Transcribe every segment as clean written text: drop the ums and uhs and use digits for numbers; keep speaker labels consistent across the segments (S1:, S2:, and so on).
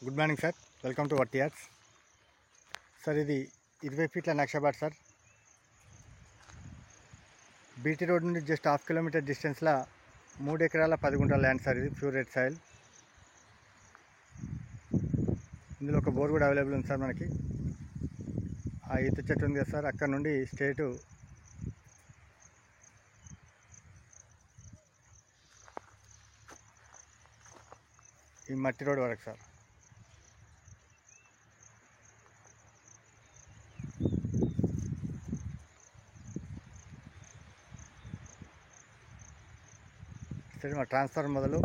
S1: Good morning sir, welcome to Worthy Yards. Sir ఇది 20 ఫీట్ల నక్షబాట్ సార్. బీటీ రోడ్ నుండి జస్ట్ హాఫ్ కిలోమీటర్ డిస్టెన్స్లో 3 ఎకరాల 10 గుంటల ల్యాండ్ సార్. ఇది ప్యూర్ రెడ్ సాయిల్. ఇందులో ఒక బోర్ కూడా అవైలబుల్ ఉంది సార్. మనకి ఆ ఈత చెట్టు ఉంది కదా సార్, అక్కడ నుండి స్ట్రేటు ఈ మట్టి రోడ్ వరకు సార్. సరే, మా ట్రాన్స్ఫర్ మొదలు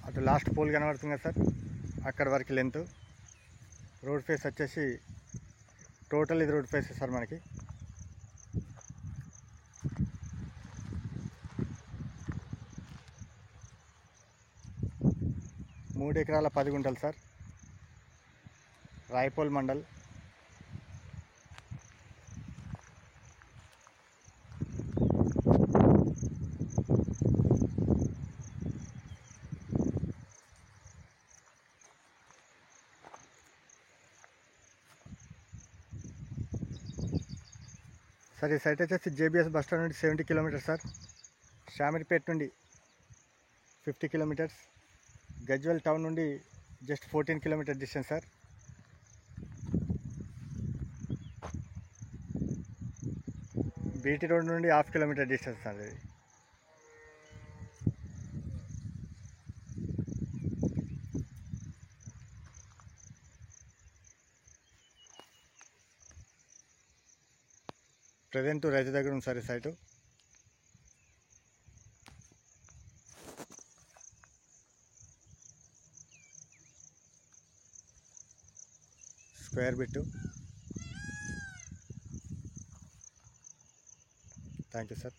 S1: అటు లాస్ట్ పోల్ కనబడుతుంది కదా సార్, అక్కడ వరకు లెంత్. రోడ్ ఫేస్ వచ్చేసి టోటల్ ఇది రోడ్ ఫేస్ సార్. మనకి మూడు ఎకరాల 10 గుంటలు సార్. రాయపోల్ మండల్. సార్ ఈ సైట్ వచ్చేసి జేబీఎస్ బస్ స్టాండ్ నుండి 70 కిలోమీటర్స్ సార్. షామీర్పేట నుండి 50 కిలోమీటర్స్. గజ్వెల్ టౌన్ నుండి just 14 kilometre distance sir. BT road నుండి హాఫ్ కిలోమీటర్ డిస్టెన్స్ సార్. ఇది ప్రజెంట్ రైతు దగ్గర ఉంది సార్ ఈ site. Square bit. Thank you sir.